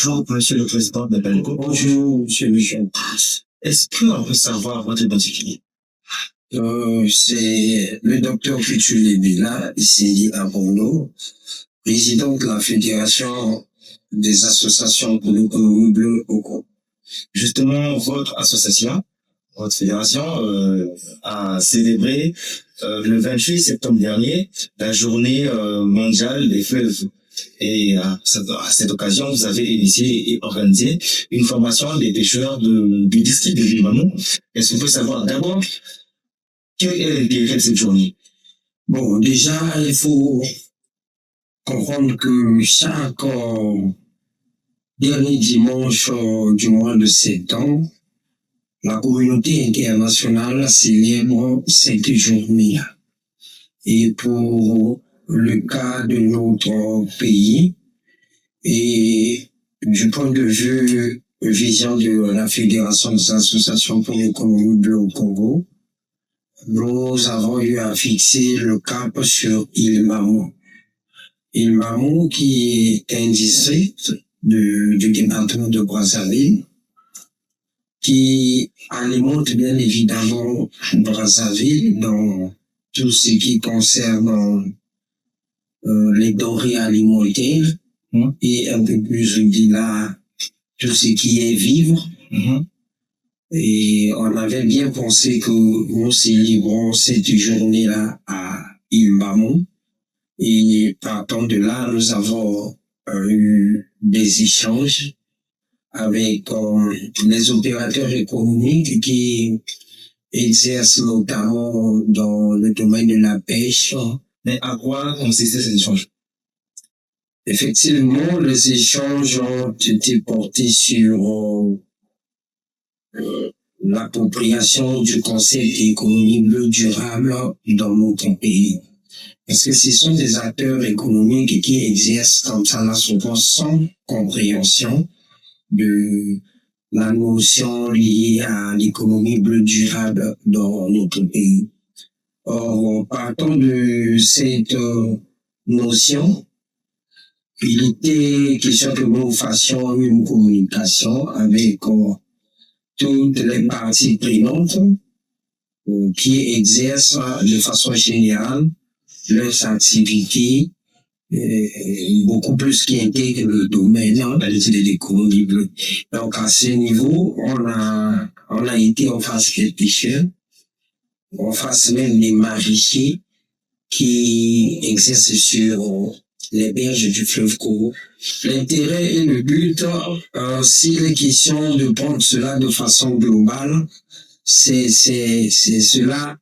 Bonjour, Monsieur le Président de Belgo. Bonjour, Monsieur Michel. Est-ce qu'on peut savoir votre identité? C'est le docteur Fitchuli Bila, ici à Bordeaux, président de la Fédération des associations pour l'économie bleue au Congo. Justement, votre association, votre fédération, a célébré le 28 septembre dernier la journée mondiale des fleuves. Et à cette occasion, vous avez initié et organisé une formation des pêcheurs du district de Limamou. Est-ce qu'on peut savoir d'abord quel est l'intérêt de cette journée? Bon, déjà, il faut comprendre que chaque dernier dimanche du mois de septembre, la communauté internationale célèbre cette journée-là. Et pour le cas de notre pays, et du point de vue vision de la Fédération des associations pour l'économie bleue au Congo, nous avons eu à fixer le cap sur Ilmamou. Ilmamou qui est un district du département de Brazzaville, qui alimente bien évidemment Brazzaville dans tout ce qui concerne les denrées alimentaires et un peu plus au-delà tout ce qui est vivre. Et on avait bien pensé que nous célébrons cette journée-là à Ilmamou. Et partant de là, nous avons eu des échanges avec les opérateurs économiques qui exercent notamment dans le domaine de la pêche. Mais à quoi consistaient ces échanges? Effectivement, les échanges ont été portés sur l'appropriation du concept d'économie bleue durable dans notre pays. Parce que ce sont des acteurs économiques qui exercent comme ça là souvent sans compréhension de la notion liée à l'économie bleue durable dans notre pays. Or, partant de cette notion, il était question que nous fassions une communication avec toutes les parties prenantes qui exercent de façon générale leurs activités, beaucoup plus qui intègrent le domaine de l'économie bleue. Donc à ce niveau, on a été en face des pêcheurs, en face même des maraîchers qui exercent sur les berges du fleuve Congo. L'intérêt et le but, s'il est question de prendre cela de façon globale, c'est cela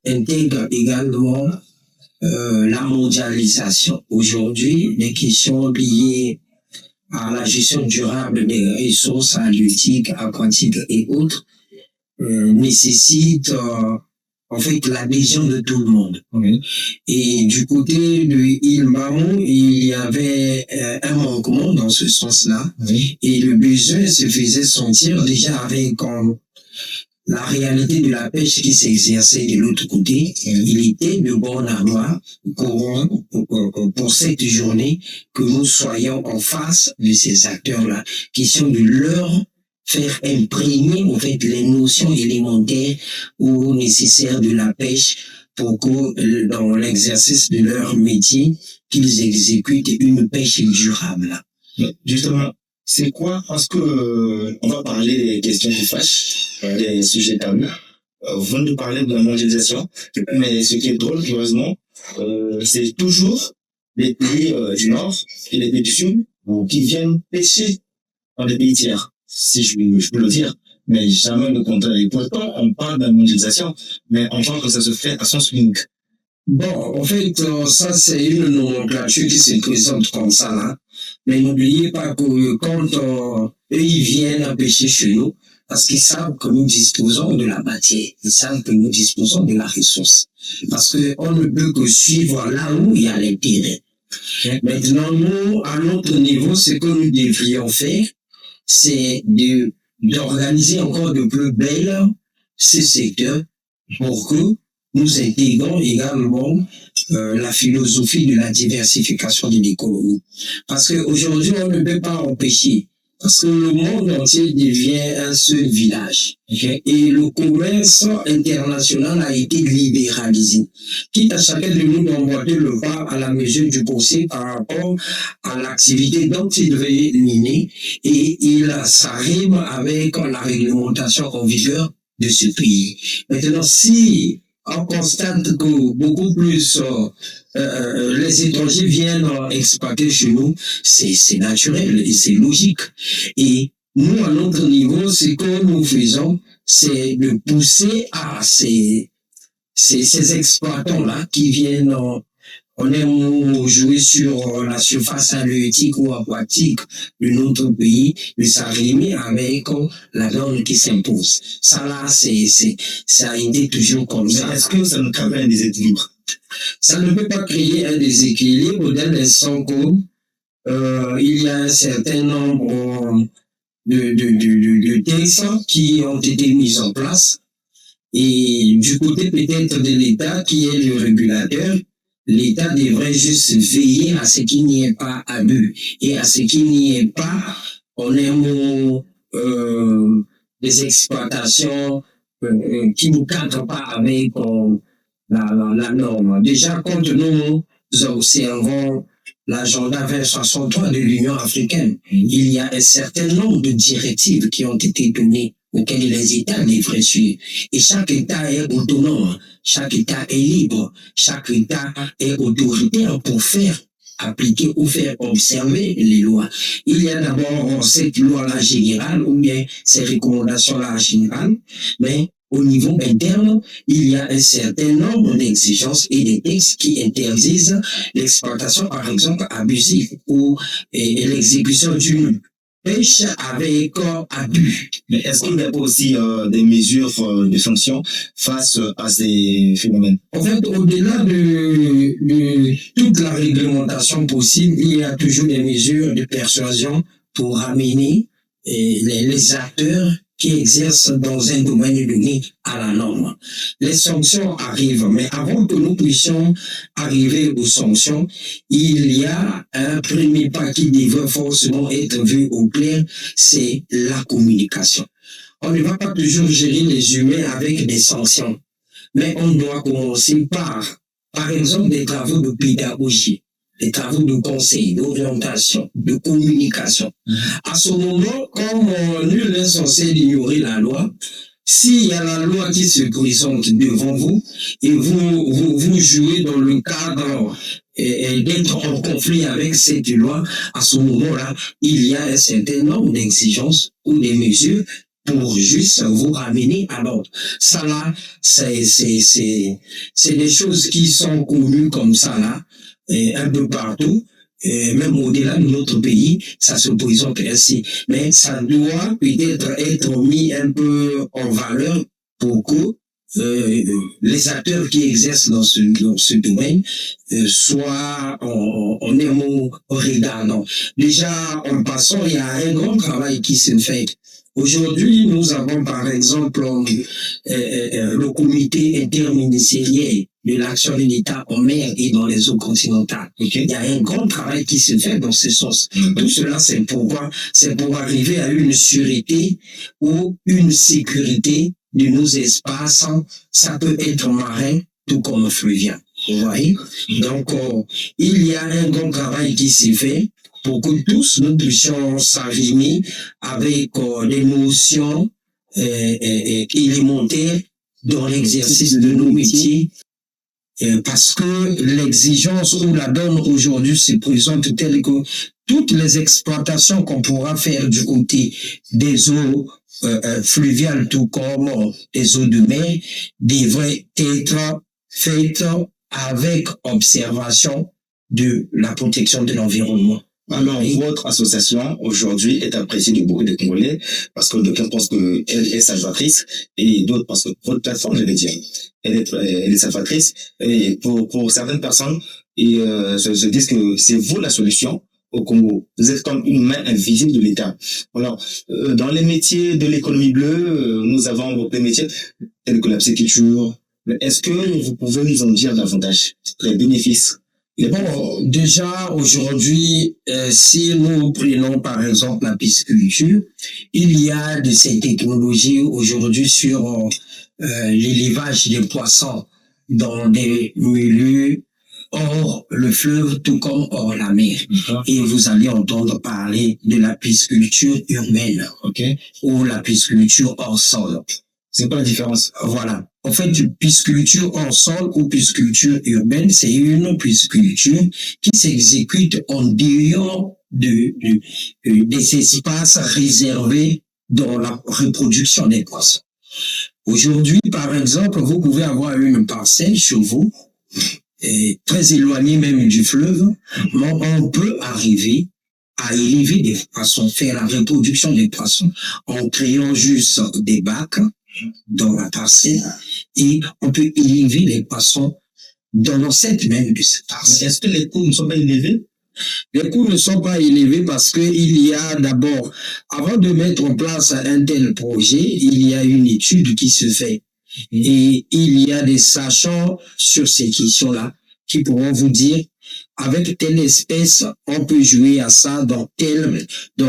intègre également la mondialisation. Aujourd'hui, les questions liées à la gestion durable des ressources halieutiques, aquatiques et autres nécessitent en fait l'adhésion de tout le monde. Et du côté de Ilmamou, il y avait un manquement dans ce sens-là. Et le besoin se faisait sentir déjà avec la réalité de la pêche qui s'exerçait de l'autre côté. Il était de bon avoir pour cette journée que nous soyons en face de ces acteurs-là, qui sont de leur faire imprégner en fait les notions élémentaires ou nécessaires de la pêche pour que dans l'exercice de leur métier, qu'ils exécutent une pêche durable. Justement, c'est quoi? Parce que on va parler des questions qui fâchent, des sujets tabous. Vous venez de parler de la mondialisation, mais ce qui est drôle, curieusement, c'est toujours les pays du Nord et les pays du Sud qui viennent pêcher dans les pays tiers, si je peux le dire, mais jamais le contraire. Et pourtant, on parle de la mondialisation, mais on pense que ça se fait à sens unique. Bon, en fait, ça c'est une nomenclature qui se présente comme ça là. Mais n'oubliez pas que quand eux ils viennent à pêcher chez nous, parce qu'ils savent que nous disposons de la matière, ils savent que nous disposons de la ressource. Parce que on ne peut que suivre là où il y a l'intérêt. Maintenant, nous, à notre niveau, ce que nous devrions faire, c'est d'organiser encore de plus belle ces secteurs pour que nous intégrons également la philosophie de la diversification de l'économie. Parce qu'aujourd'hui, on ne peut pas empêcher Parce que le monde entier devient un seul village. Ok. Et le commerce international a été libéralisé. Quitte à chacun de nous d'emboîter le pas à la mesure du possible par rapport à l'activité dont il devait mener, et il s'arrime avec la réglementation en vigueur de ce pays. Maintenant, si on constate que beaucoup plus les étrangers viennent exploiter chez nous, c'est naturel et c'est logique. Et nous, à notre niveau, ce que nous faisons, c'est de pousser à ces exploitants-là qui viennent, on aime jouer sur la surface halieutique ou aquatique de notre pays, de s'arrimer avec la norme qui s'impose. Ça là, ça a été toujours comme Mais ça. est-ce que ça nous crée un déséquilibre? Ça ne peut pas créer un déséquilibre dès l'instant que il y a un certain nombre de textes qui ont été mis en place, et du côté peut-être de l'État qui est le régulateur, l'État devrait juste veiller à ce qu'il n'y ait pas abus et à ce qu'il n'y ait pas, on aime des exploitations qui ne cadrent pas avec la norme. Déjà, quand nous observons l'agenda 2063 de l'Union africaine, il y a un certain nombre de directives qui ont été données auxquelles les États devraient suivre. Et chaque État est autonome, chaque État est libre, chaque État est autoritaire pour faire appliquer ou faire observer les lois. Il y a d'abord cette loi-là générale ou bien ces recommandations-là générales, mais au niveau interne, il y a un certain nombre d'exigences et des textes qui interdisent l'exploitation, par exemple, abusive ou l'exécution d'une pêche avec abus. Mais est-ce qu'il y a pas aussi des mesures de sanctions face à ces phénomènes? En fait, au-delà de toute la réglementation possible, il y a toujours des mesures de persuasion pour ramener les acteurs qui exercent dans un domaine donné à la norme. Les sanctions arrivent, mais avant que nous puissions arriver aux sanctions, il y a un premier pas qui devrait forcément être vu au clair, c'est la communication. On ne va pas toujours gérer les humains avec des sanctions, mais on doit commencer par exemple, des travaux de pédagogie, des travaux de conseil, d'orientation, de communication. À ce moment, comme nul n'est censé ignorer la loi, s'il y a la loi qui se présente devant vous et vous jouez dans le cadre d'être en conflit avec cette loi, à ce moment-là, il y a un certain nombre d'exigences ou des mesures pour juste vous ramener à l'ordre. Ça là, c'est des choses qui sont connues comme ça là, un peu partout. Même au-delà de notre pays, ça se présente ainsi. Mais ça doit peut-être être mis un peu en valeur pour que les acteurs qui exercent dans ce domaine soient en un mot regardant. Déjà, en passant, il y a un grand travail qui se fait. Aujourd'hui, nous avons par exemple le comité interministériel de l'action de l'État en mer et dans les eaux continentales. Okay. Il y a un grand travail qui se fait dans ce sens. Tout cela, c'est pour arriver à une sûreté ou une sécurité de nos espaces. Ça peut être marin, tout comme fluvial. Vous voyez? Donc, il y a un grand travail qui s'est fait pour que tous nous puissions s'arrimer avec des notions élémentaires dans l'exercice de nos métiers. Parce que l'exigence ou la donne aujourd'hui se présente telle que toutes les exploitations qu'on pourra faire du côté des eaux fluviales, tout comme des eaux de mer, devraient être faites avec observation de la protection de l'environnement. Alors, votre association, aujourd'hui, est appréciée de beaucoup de Congolais parce que d'aucuns pensent qu'elle est salvatrice et d'autres parce que votre plateforme, je vais dire, elle est salvatrice. Et pour certaines personnes, se disent que c'est vous la solution au Congo. Vous êtes comme une main invisible de l'État. Alors, dans les métiers de l'économie bleue, nous avons des métiers tels que la psychiculture. Est-ce que vous pouvez nous en dire davantage les bénéfices Bon, déjà aujourd'hui, si nous prenons par exemple la pisciculture, il y a de ces technologies aujourd'hui sur l'élevage des poissons dans des milieux hors le fleuve, tout comme hors la mer. Et vous allez entendre parler de la pisciculture urbaine, ou la pisciculture hors sol. C'est quoi la différence? Voilà. En fait, pisciculture hors sol ou pisciculture urbaine, c'est une pisciculture qui s'exécute en dehors des espaces réservés dans la reproduction des poissons. Aujourd'hui, par exemple, vous pouvez avoir une parcelle chez vous, très éloignée même du fleuve, mais on peut arriver à élever des poissons, faire la reproduction des poissons en créant juste des bacs dans la parcelle et on peut élever les poissons dans l'enceinte même de cette parcelle. Est-ce que les coûts ne sont pas élevés? Les coûts ne sont pas élevés parce que il y a d'abord, avant de mettre en place un tel projet, il y a une étude qui se fait. Et il y a des sachants sur ces questions-là qui pourront vous dire, avec telle espèce, on peut jouer à ça dans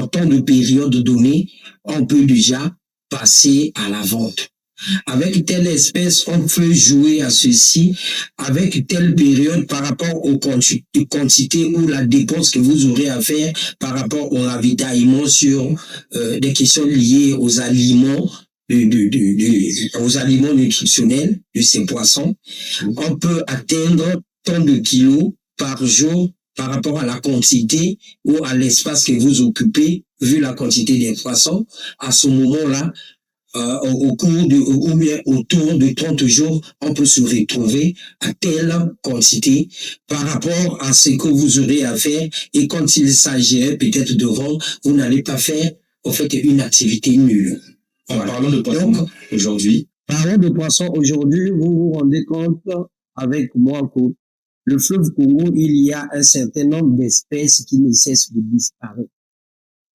tant de périodes données, on peut déjà passer à la vente. Avec telle espèce, on peut jouer à ceci avec telle période par rapport aux quantités ou la dépense que vous aurez à faire par rapport au ravitaillement sur des questions liées aux aliments, aux aliments nutritionnels de ces poissons. On peut atteindre tant de kilos par jour par rapport à la quantité ou à l'espace que vous occupez, vu la quantité des poissons. À ce moment-là, autour de 30 jours, on peut se retrouver à telle quantité par rapport à ce que vous aurez à faire. Et quand il s'agirait peut-être de vendre, vous n'allez pas faire, en fait, une activité nulle. Voilà. Parlons de poissons aujourd'hui. Parlons de poissons aujourd'hui, vous vous rendez compte avec moi que le fleuve Congo, il y a un certain nombre d'espèces qui ne cessent de disparaître.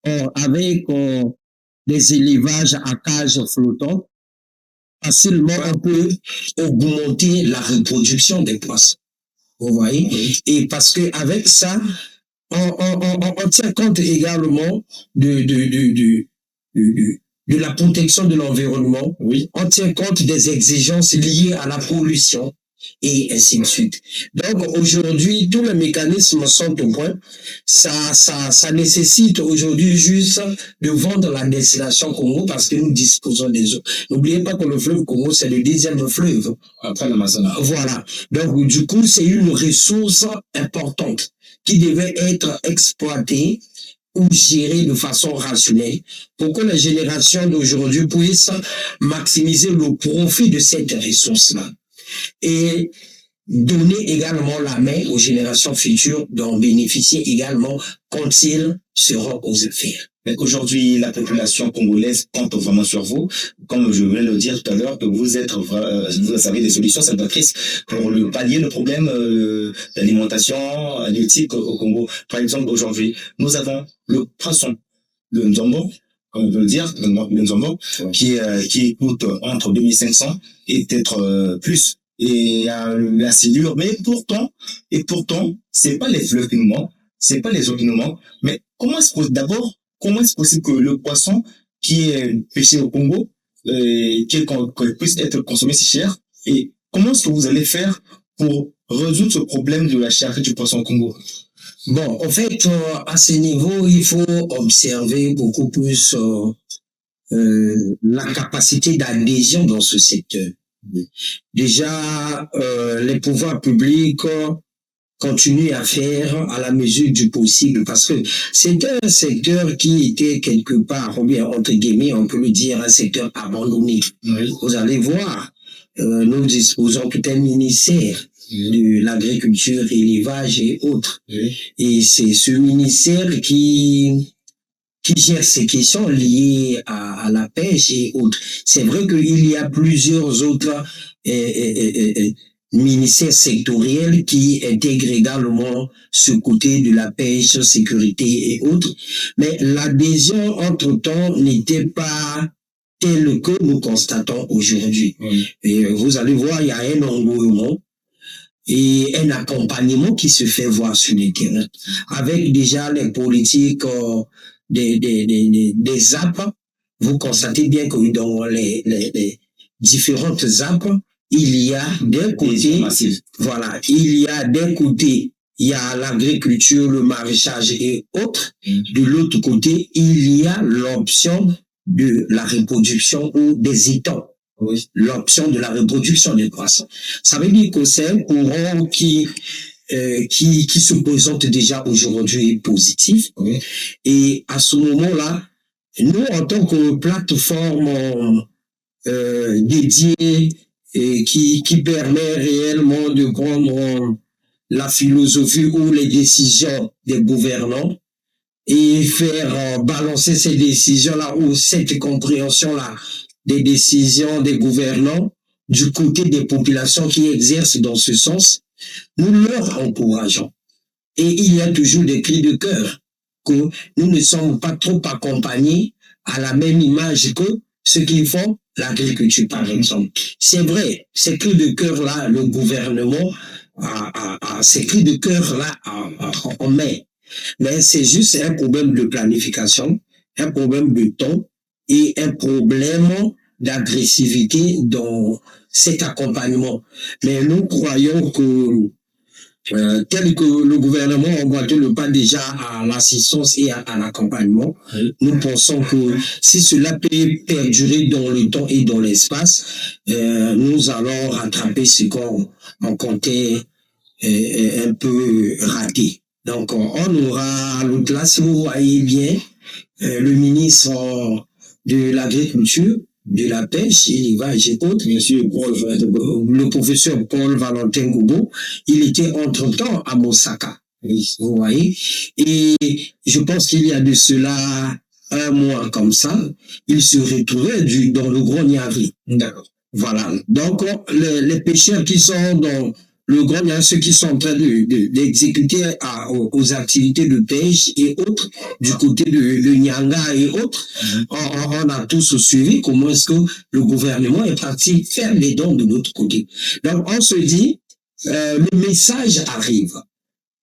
Or, avec des élevages à cages flottantes, facilement on peut augmenter la reproduction des poissons. Vous voyez? Et parce que avec ça, on tient compte également de la protection de l'environnement. Oui. On tient compte des exigences liées à la pollution et ainsi de suite. Donc aujourd'hui, tous les mécanismes sont au point. Ça nécessite aujourd'hui juste de vendre la destination Congo parce que nous disposons des eaux. N'oubliez pas que le fleuve Congo, c'est le 10e fleuve. Après l'Amazonie. Voilà. Donc du coup, c'est une ressource importante qui devait être exploitée ou gérée de façon rationnelle pour que les générations d'aujourd'hui puissent maximiser le profit de cette ressource-là. Et donner également la main aux générations futures d'en bénéficier également quand ils seront aux affaires. Mais aujourd'hui, la population congolaise compte vraiment sur vous. Comme je viens de le dire tout à l'heure, que vous avez des solutions salvatrices pour pallier le problème d'alimentation halieutique au Congo. Par exemple, aujourd'hui, nous avons le poisson, le nzombo, comme on peut le dire, le nzombo, qui coûte entre 2500 et peut-être plus. Et la silure, mais pourtant, c'est pas les fleuves qui nous manquent, c'est pas les eaux qui nous manquent, mais comment est-ce possible que le poisson qui est pêché au Congo, qu'il puisse être consommé si cher, et comment est-ce que vous allez faire pour résoudre ce problème de la cherté du poisson au Congo? Bon, en fait, à ce niveau, il faut observer beaucoup plus la capacité d'adhésion dans ce secteur. Déjà, les pouvoirs publics continuent à faire à la mesure du possible parce que c'est un secteur qui était quelque part, ou bien entre guillemets, on peut le dire, un secteur abandonné. Oui. Vous allez voir, nous disposons tout un ministère de l'agriculture, élevage et autres. Oui. Et c'est ce ministère qui gère ces questions liées à la pêche et autres. C'est vrai qu'il y a plusieurs autres ministères sectoriels qui intègrent également ce côté de la pêche, sécurité et autres, mais l'adhésion entre-temps n'était pas telle que nous constatons aujourd'hui. Oui. Et vous allez voir, il y a un engouement. et un accompagnement qui se fait voir sur le terrain. Avec déjà les politiques des ZAP, vous constatez bien que dans les différentes ZAP, il y a d'un côté, voilà, il y a d'un côté, il y a l'agriculture, le maraîchage et autres. De l'autre côté, il y a l'option de la reproduction ou des étangs. Oui. L'option de la reproduction des poissons. Ça veut dire que c'est un courant qui se présente déjà aujourd'hui positif. Oui. Et à ce moment-là, nous, en tant que plateforme dédiée et qui permet réellement de prendre la philosophie ou les décisions des gouvernants et faire balancer ces décisions-là ou cette compréhension-là des décisions des gouvernants du côté des populations qui exercent dans ce sens, nous leur encourageons. Et il y a toujours des cris de cœur que nous ne sommes pas trop accompagnés à la même image que ceux qui font l'agriculture, par exemple. C'est vrai, ces cris de cœur-là, le gouvernement a ces cris de cœur-là en met. Mais c'est juste un problème de planification, un problème de temps et un problème d'agressivité dans cet accompagnement. Mais nous croyons que tel que le gouvernement a emboîté le pas déjà à l'assistance et à l'accompagnement, nous pensons que si cela peut perdurer dans le temps et dans l'espace, nous allons rattraper ce qu'on comptait un peu raté. Donc, on aura l'autre là, si vous voyez bien, le ministre de l'Agriculture, de la Pêche et l'Élevage et autres, le professeur Paul Valentin Goubo, il était entre-temps à Mosaka, vous voyez. Et je pense qu'il y a de cela un mois comme ça, il se retrouvait dans le Grand Niagara. D'accord. Voilà. Donc, les pêcheurs qui sont dans le Grand Niagara, ceux qui sont en train d'exécuter aux activités de pêche et autres, du côté de Nyanga et autres, on a tous suivi comment est-ce que le gouvernement est parti faire les dons de l'autre côté. Donc, on se dit, le message arrive.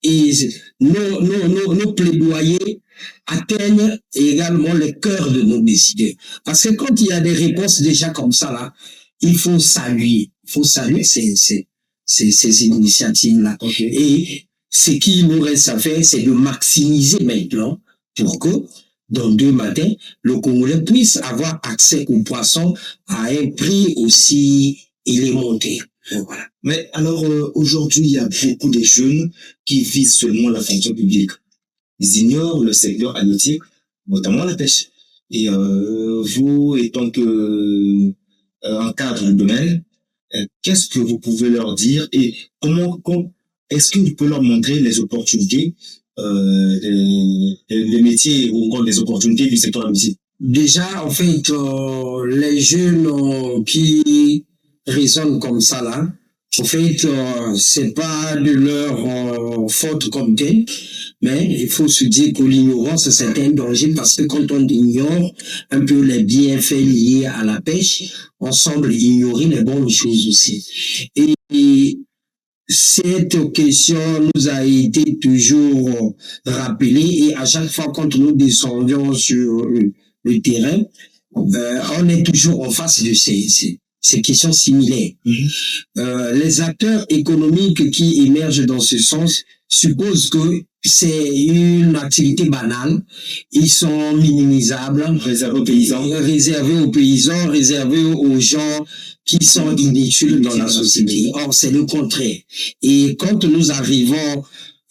Et nos plaidoyers atteignent également le cœur de nos décideurs. Parce que quand il y a des réponses déjà comme ça, là, il faut saluer. Il faut saluer ces initiatives-là. Okay. Et ce qu'il nous reste à faire, c'est de maximiser maintenant pour que, dans 2 matins, le Congolais puisse avoir accès aux poissons à un prix aussi élémentaire. Voilà. Mais alors, aujourd'hui, il y a beaucoup de jeunes qui visent seulement la fonction publique. Ils ignorent le secteur halieutique, notamment la pêche. Et vous, étant que un cadre du domaine, qu'est-ce que vous pouvez leur dire et comment est-ce que vous pouvez leur montrer les opportunités, les métiers ou encore les opportunités du secteur halieutique? Déjà, en fait, les jeunes qui raisonnent comme ça là, en fait, c'est pas de leur faute comme tel, mais il faut se dire que l'ignorance, c'est un danger parce que quand on ignore un peu les bienfaits liés à la pêche, on semble ignorer les bonnes choses aussi. Et cette question nous a été toujours rappelée et à chaque fois quand nous descendions sur le terrain, on est toujours en face de ces questions similaires. Les acteurs économiques qui émergent dans ce sens supposent que c'est une activité banale. Ils sont minimisables, réservés aux paysans, réservés aux gens qui sont inutiles dans la société. Or, c'est le contraire. Et quand nous arrivons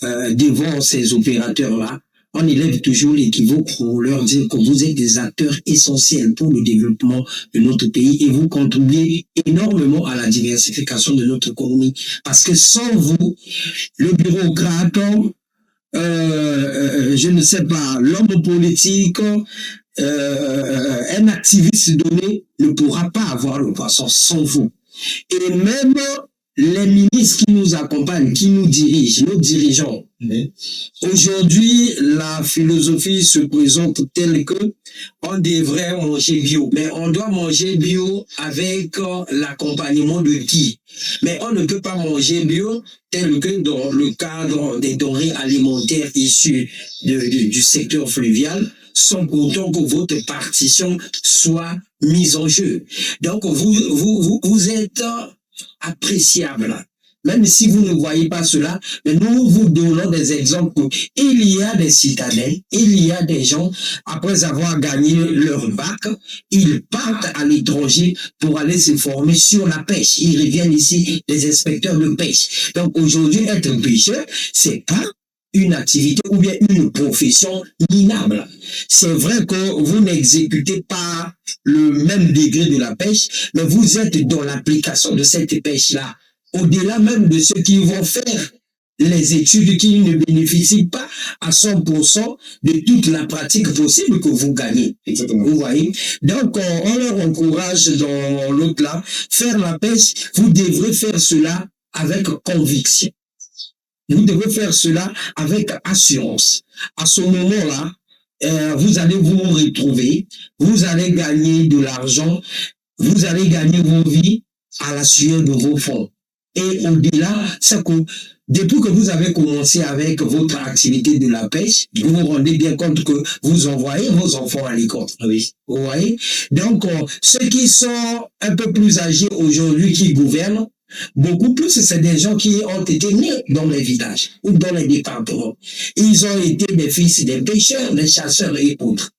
devant ces opérateurs-là, on élève toujours l'équivoque pour leur dire que vous êtes des acteurs essentiels pour le développement de notre pays et vous contribuez énormément à la diversification de notre économie. Parce que sans vous, le bureaucrate, je ne sais pas, l'homme politique, un activiste donné ne pourra pas avoir le poisson sans vous. Et même les ministres qui nous accompagnent, qui nous dirigent, nos dirigeants, Oui. Aujourd'hui, la philosophie se présente telle que on devrait manger bio, mais on doit manger bio avec l'accompagnement de qui? Mais on ne peut pas manger bio tel que dans le cadre des denrées alimentaires issues du secteur fluvial, sans pourtant que votre partition soit mise en jeu. Donc vous êtes appréciable. Même si vous ne voyez pas cela, mais nous vous donnons des exemples. Il y a des citadins, il y a des gens, après avoir gagné leur bac, ils partent à l'étranger pour aller se former sur la pêche. Ils reviennent ici, les inspecteurs de pêche. Donc aujourd'hui, être pêcheur, c'est pas une activité ou bien une profession minable. C'est vrai que vous n'exécutez pas le même degré de la pêche, mais vous êtes dans l'application de cette pêche-là. Au-delà même de ceux qui vont faire les études, qui ne bénéficient pas à 100% de toute la pratique possible que vous gagnez. Exactement. Vous voyez? Donc, on leur encourage dans l'autre là, faire la pêche, vous devrez faire cela avec conviction. Vous devez faire cela avec assurance. À ce moment-là, vous allez vous retrouver, vous allez gagner de l'argent, vous allez gagner vos vies à la sueur de vos fonds. Et au-delà, c'est que depuis que vous avez commencé avec votre activité de la pêche, vous vous rendez bien compte que vous envoyez vos enfants à l'école. Oui. Vous voyez? Donc, ceux qui sont un peu plus âgés aujourd'hui, qui gouvernent, beaucoup plus, c'est des gens qui ont été nés dans les villages ou dans les départements. Ils ont été des fils des pêcheurs, des chasseurs et autres.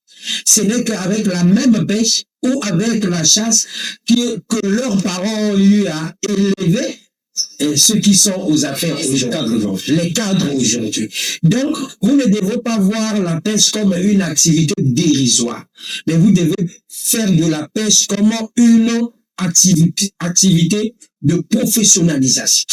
Ce n'est qu'avec la même pêche ou avec la chasse que leurs parents ont eu à élever ceux qui sont aux affaires aujourd'hui, les cadres aujourd'hui. Donc, vous ne devez pas voir la pêche comme une activité dérisoire, mais vous devez faire de la pêche comme une activité de professionnalisation.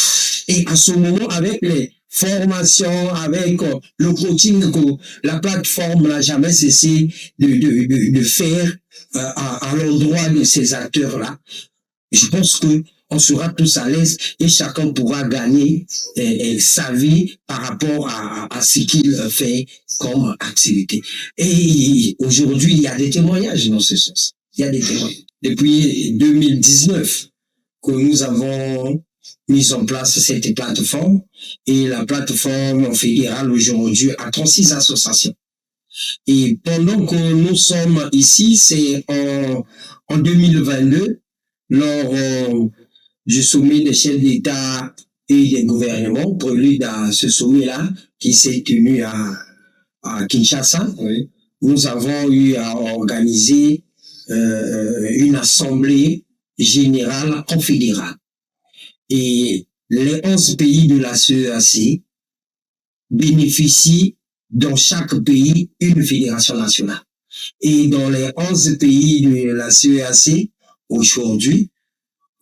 Et à ce moment, avec les formations, avec le coaching que la plateforme n'a jamais cessé de faire à l'endroit de ces acteurs-là, je pense que on sera tous à l'aise et chacun pourra gagner sa vie par rapport à ce qu'il fait comme activité. Et aujourd'hui, il y a des témoignages dans ce sens. Il y a des témoignages. Depuis 2019 que nous avons mis en place cette plateforme, et la plateforme fédérale aujourd'hui a 36 associations. Et pendant que nous sommes ici, c'est en 2022, lors du sommet des chefs d'État et des gouvernements, prélude à ce sommet-là, qui s'est tenu à Kinshasa. Oui. Nous avons eu à organiser une assemblée générale confédérale. Et les 11 pays de la CEAC bénéficient dans chaque pays une fédération nationale. Et dans les 11 pays de la CEAC, aujourd'hui,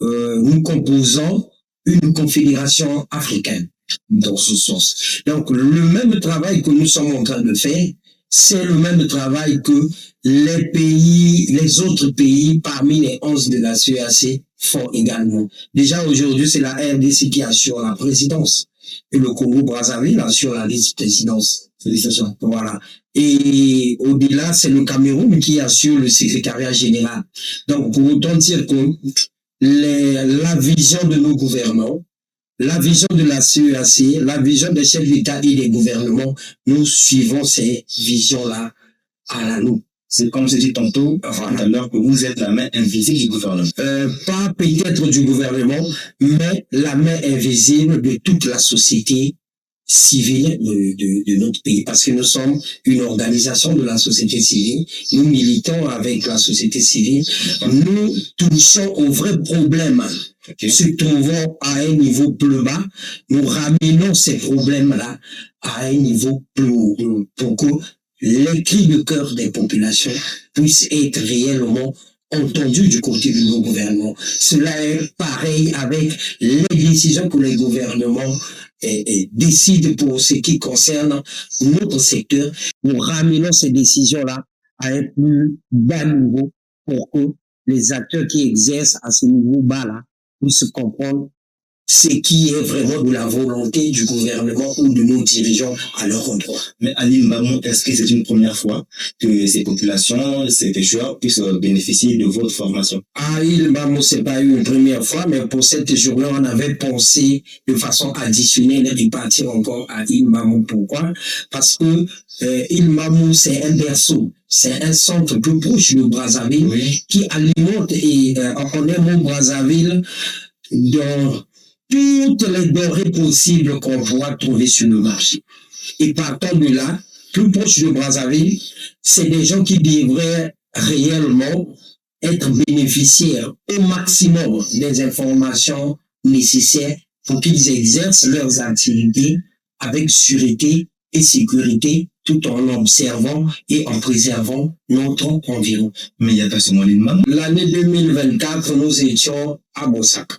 nous composons une confédération africaine dans ce sens. Donc, le même travail que nous sommes en train de faire, c'est le même travail que les autres pays parmi les 11 de la CEAC font également. Déjà aujourd'hui, c'est la RDC qui assure la présidence et le Congo-Brazzaville assure la vice-présidence. Félicitations. Voilà. Et au-delà, c'est le Cameroun qui assure le secrétariat général. Donc, pour autant dire que la vision de nos gouvernants, la vision de la CEAC, la vision des chefs d'État et des gouvernements, nous suivons ces visions-là à la nous. C'est comme je dis tantôt, tout à l'heure, que vous êtes la main invisible du gouvernement. Pas peut-être du gouvernement, mais la main invisible de toute la société civile de notre pays, parce que nous sommes une organisation de la société civile, nous militons avec la société civile, nous touchons aux vrais problèmes se trouvant à un niveau plus bas, nous ramenons ces problèmes-là à un niveau plus haut, pour que les cris de cœur des populations puissent être réellement entendus du côté de nos gouvernements. Cela est pareil avec les décisions que les gouvernements décident pour ce qui concerne notre secteur. Nous ramenons ces décisions-là à un plus bas niveau pour que les acteurs qui exercent à ce niveau bas-là puissent comprendre ce qui est vraiment de la volonté du gouvernement ou de nos dirigeants à leur endroit. Mais à l'île Mamou, est-ce que c'est une première fois que ces populations, ces pêcheurs puissent bénéficier de votre formation? À l'île Mamou, c'est pas une première fois, mais pour cette journée, on avait pensé de façon additionnelle de repartir encore à l'île Mamou. Pourquoi? Parce que l'île Mamou, c'est un berceau. C'est un centre plus proche de Brazzaville, oui, qui alimente et on est au Brazzaville dans toutes les denrées possibles qu'on pourra trouver sur le marché. Et partant de là, plus proche de Brazzaville, c'est des gens qui devraient réellement être bénéficiaires au maximum des informations nécessaires pour qu'ils exercent leurs activités avec sûreté et sécurité, tout en observant et en préservant notre environnement. Mais il n'y a pas seulement l'île Mamou. L'année 2024, nous étions à Mosaka.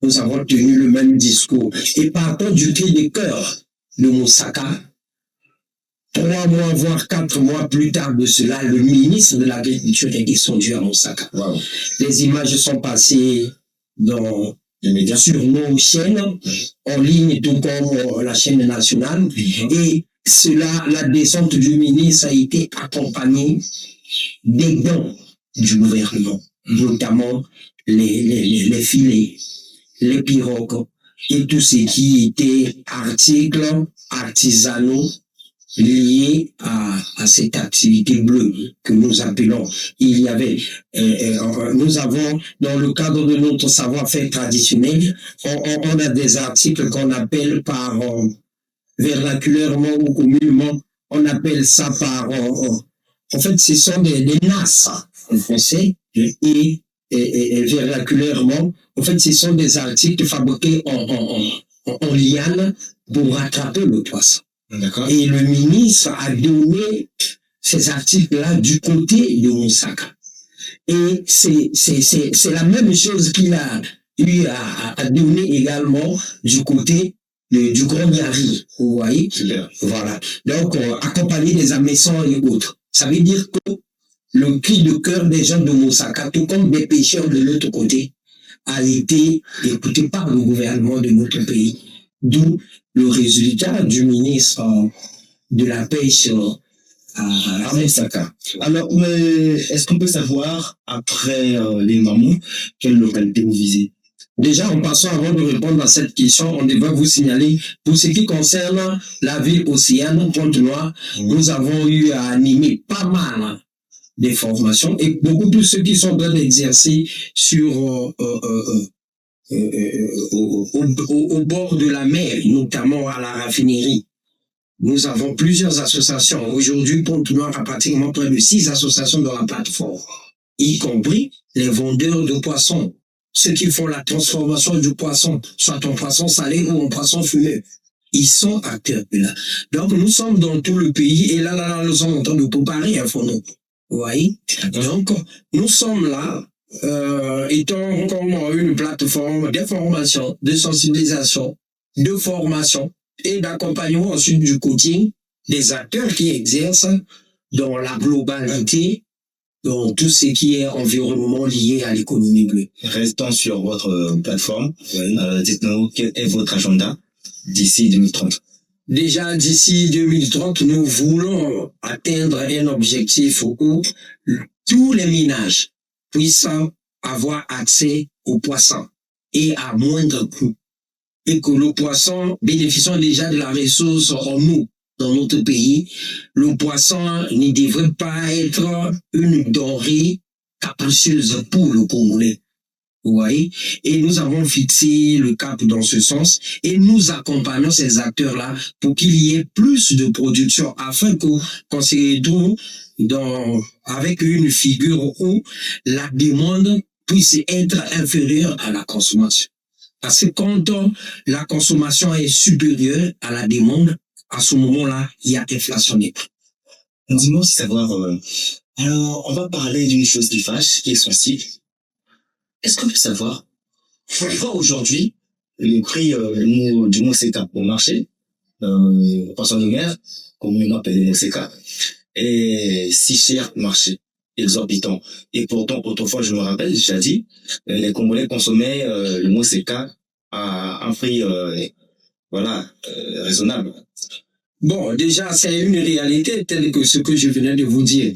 Nous avons tenu le même discours. Et partant du cri de cœur de Mosaka, 3 mois, voire 4 mois plus tard de cela, le ministre de l'Agriculture est descendu à Mosaka. Wow. Les images sont passées dans les médias, sur nos chaînes, en ligne, tout comme la chaîne nationale. Et cela, la descente du ministre a été accompagnée des dons du gouvernement, notamment les filets, les pirogues et tout ce qui était articles artisanaux liés à cette activité bleue que nous appelons. Il y avait, nous avons, dans le cadre de notre savoir-faire traditionnel, on a des articles qu'on appelle par vernaculairement ou communément, on appelle ça par, en fait, ce sont des nasses en français, et vernaculairement, en fait, ce sont des articles fabriqués en liane pour rattraper le poisson. Et le ministre a donné ces articles-là du côté de Mosaka. Et c'est la même chose qu'il a eu à donner également du côté du Grand Yari. Vous voyez? Voilà. Donc, accompagné des hameçons et autres. Ça veut dire que le cri de cœur des gens de Mosaka, tout comme des pêcheurs de l'autre côté, a été écouté par le gouvernement de notre pays. D'où le résultat du ministre de la pêche à Mosaka. Alors, est-ce qu'on peut savoir, après les Mamou, quelle localité vous visez? Déjà, en passant, avant de répondre à cette question, on devrait vous signaler, pour ce qui concerne la ville océane, Pointe-Noire, nous avons eu à animer pas mal des formations et beaucoup plus ceux qui sont en train d'exercer sur au bord de la mer, notamment à la raffinerie. Nous avons plusieurs associations. Aujourd'hui, Pointe-Noire a pratiquement près de 6 associations dans la plateforme, y compris les vendeurs de poissons, ceux qui font la transformation du poisson, soit en poisson salé ou en poisson fumé. Ils sont acteurs là. Donc, nous sommes dans tout le pays et là, nous sommes en train de préparer un fonds. Vous voyez? Donc, nous sommes là, étant comme une plateforme d'information, de sensibilisation, de formation et d'accompagnement ensuite du coaching des acteurs qui exercent dans la globalité, dans tout ce qui est environnement lié à l'économie bleue. Restons sur votre plateforme. Dites-nous quel est votre agenda d'ici 2030. Déjà, d'ici 2030, nous voulons atteindre un objectif où tous les ménages puissent avoir accès aux poissons et à moindre coût. Et que le poisson, bénéficiant déjà de la ressource en nous, dans notre pays, le poisson ne devrait pas être une denrée capricieuse pour le Congolais. Vous voyez? Et nous avons fixé le cap dans ce sens et nous accompagnons ces acteurs-là pour qu'il y ait plus de production afin qu'on se retrouve avec une figure où la demande puisse être inférieure à la consommation. Parce que quand la consommation est supérieure à la demande, à ce moment-là, il y a inflation des prix. Dis-moi aussi savoir, alors on va parler d'une chose qui fâche, qui est sensible. Est-ce qu'on peut savoir pourquoi aujourd'hui le prix du Moseka au marché, poisson de mer, communément appelé Moseka, est si cher au marché, exorbitant. Et pourtant, autrefois, je me rappelle, j'ai dit, les Congolais consommaient le Moseka un prix raisonnable. Bon, déjà, c'est une réalité telle que ce que je venais de vous dire.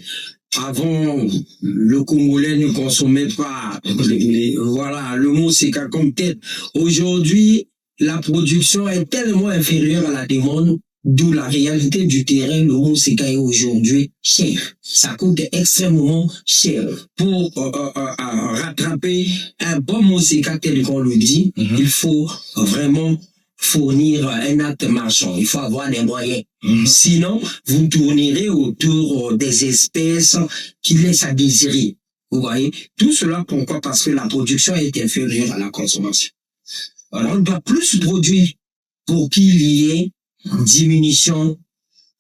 Avant, le Congolais ne consommait pas le moussika comme tel. Aujourd'hui, la production est tellement inférieure à la demande, d'où la réalité du terrain. Le moussika est aujourd'hui cher. Ça coûte extrêmement cher. Pour rattraper un bon moussika tel qu'on le dit, il faut vraiment fournir un acte marchand. Il faut avoir des moyens. Sinon, vous tournerez autour des espèces qui laissent à désirer. Vous voyez? Tout cela, pourquoi? Parce que la production est inférieure à la consommation. Alors, on doit plus produire pour qu'il y ait diminution,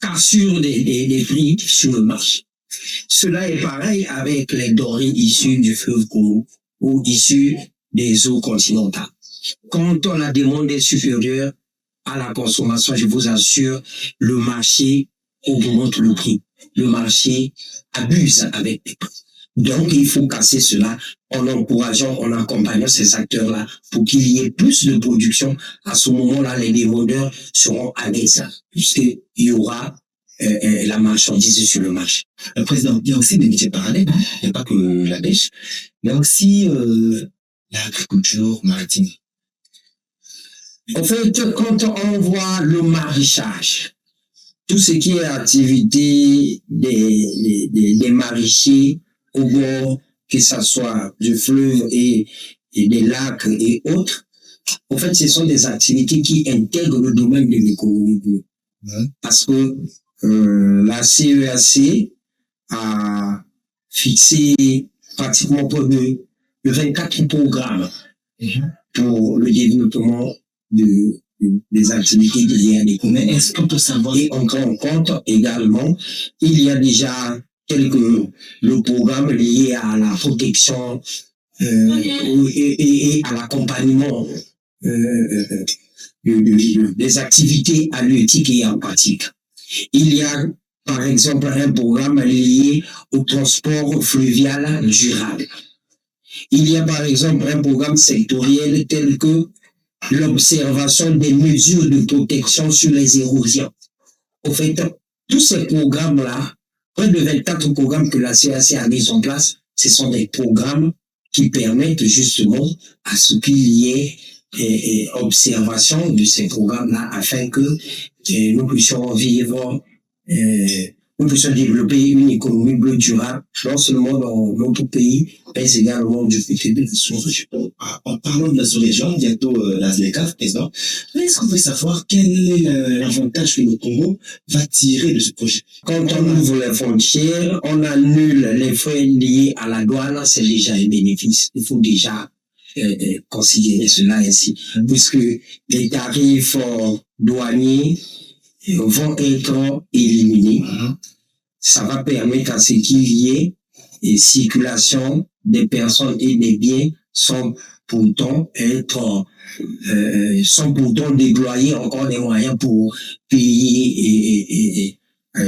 cassure des prix sur le marché. Cela est pareil avec les denrées issues du fleuve Congo ou issues des eaux continentales. Quand la demande est supérieure à la consommation, je vous assure, le marché augmente le prix. Le marché abuse avec les prix. Donc, il faut casser cela en encourageant, en accompagnant ces acteurs-là pour qu'il y ait plus de production. À ce moment-là, les demandeurs seront à l'aise puisqu'il y aura la marchandise sur le marché. Le président, il y a aussi des métiers parallèles. Il n'y a pas que la pêche. Il y a aussi l'agriculture maritime. En fait, quand on voit le maraîchage, tout ce qui est activité des maraîchers au bord, que ce soit du fleuve et des lacs et autres, en fait, ce sont des activités qui intègrent le domaine de l'économie. Parce que la CEAC a fixé pratiquement près de 24 programmes pour le développement des activités liées à l'économie. Est-ce qu'on peut savoir? Et on rend compte également, il y a déjà le programme lié à la protection et à l'accompagnement des activités halieutiques et aquatiques. Il y a par exemple un programme lié au transport fluvial durable. Il y a par exemple un programme sectoriel tel que l'observation des mesures de protection sur les érosions. Au fait, tous ces programmes-là, près de 24 programmes que la CAC a mis en place, ce sont des programmes qui permettent justement à ce qu'il y ait observation de ces programmes-là afin que nous puissions vivre, nous puissions développer une économie bleue durable, non seulement dans notre pays, mais également du côté de la sous-région. En parlant de la sous-région, bientôt la ZLECAf, président, est-ce qu'on peut savoir quel est l'avantage que le Congo va tirer de ce projet? Quand on ouvre les frontières, on annule les frais liés à la douane, c'est déjà un bénéfice. Il faut déjà considérer cela ainsi, puisque les tarifs douaniers vont être éliminés. Ça va permettre à ce qu'il y ait une circulation des personnes et des biens sans pourtant déployer encore des moyens pour payer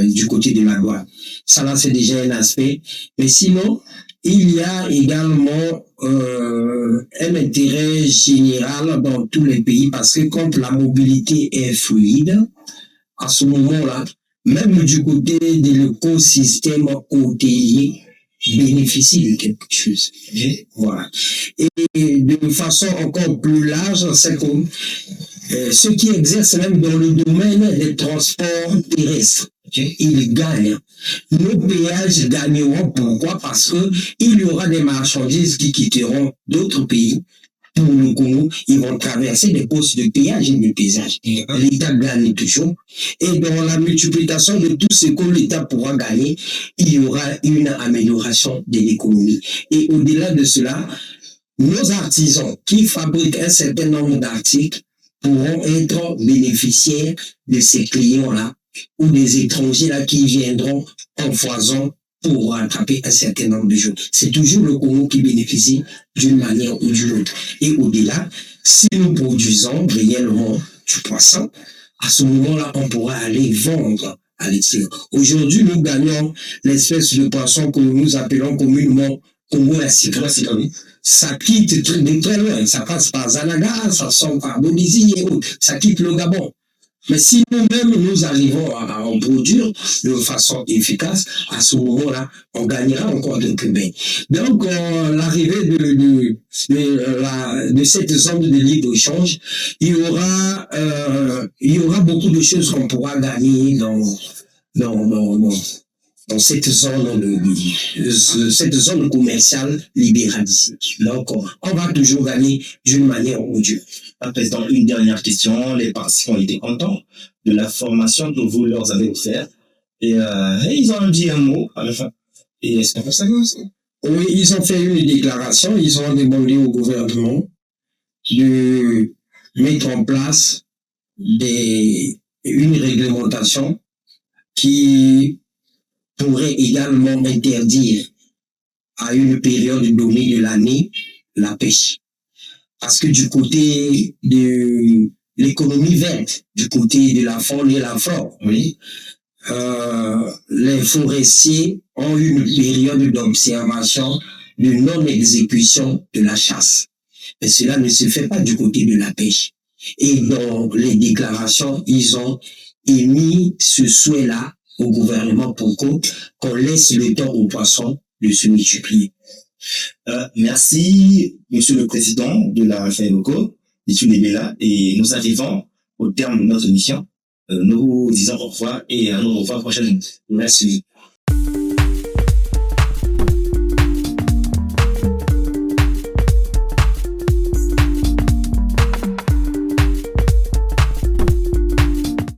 du côté de la douane. Ça là, c'est déjà un aspect. Mais sinon, il y a également un intérêt général dans tous les pays parce que quand la mobilité est fluide, à ce moment-là, même du côté de l'écosystème hôtelier, bénéficie de quelque chose. Et voilà. Et de façon encore plus large, c'est que ceux qui exercent même dans le domaine des transports terrestres, ils gagnent. Nos péages gagneront. Pourquoi? Parce que il y aura des marchandises qui quitteront d'autres pays pour le Congo, ils vont traverser des postes de péage et de paysage. L'État gagne toujours. Et dans la multiplication de tout ce que l'État pourra gagner, il y aura une amélioration de l'économie. Et au-delà de cela, nos artisans qui fabriquent un certain nombre d'articles pourront être bénéficiaires de ces clients-là ou des étrangers-là qui viendront en foison pour rattraper un certain nombre de jours. C'est toujours le Congo qui bénéficie d'une manière ou d'une autre. Et au-delà, si nous produisons réellement du poisson, à ce moment-là, on pourra aller vendre à l'extérieur. Aujourd'hui, nous gagnons l'espèce de poisson que nous appelons communément Congo la Sika. Comment c'est comme Ça quitte de très loin. Ça passe par Zanaga, ça sort par Bolivie et autres. Ça quitte le Gabon. Mais si nous-mêmes, nous arrivons à en produire de façon efficace, à ce moment-là, on gagnera encore de cubains. Donc, l'arrivée de cette zone de libre-échange, il y aura beaucoup de choses qu'on pourra gagner dans cette zone commerciale libéralisée. Donc, on va toujours gagner d'une manière ou d'une autre. Président, une dernière question. Les participants étaient contents de la formation que vous leur avez offerte. Et ils ont dit un mot à la fin. Et est-ce qu'on peut savoir ça? Oui, ils ont fait une déclaration. Ils ont demandé au gouvernement de mettre en place une réglementation qui pourrait également interdire à une période donnée de l'année la pêche. Parce que du côté de l'économie verte, du côté de la faune et la flore, oui, les forestiers ont une période d'observation de non-exécution de la chasse. Mais cela ne se fait pas du côté de la pêche. Et dans les déclarations, ils ont émis ce souhait-là au gouvernement pour qu'on laisse le temps aux poissons de se multiplier. Merci, Monsieur le Président de la FNOCO, Bella, et nous arrivons au terme de notre mission. Nous vous disons au revoir et à nous revoir prochainement. Merci.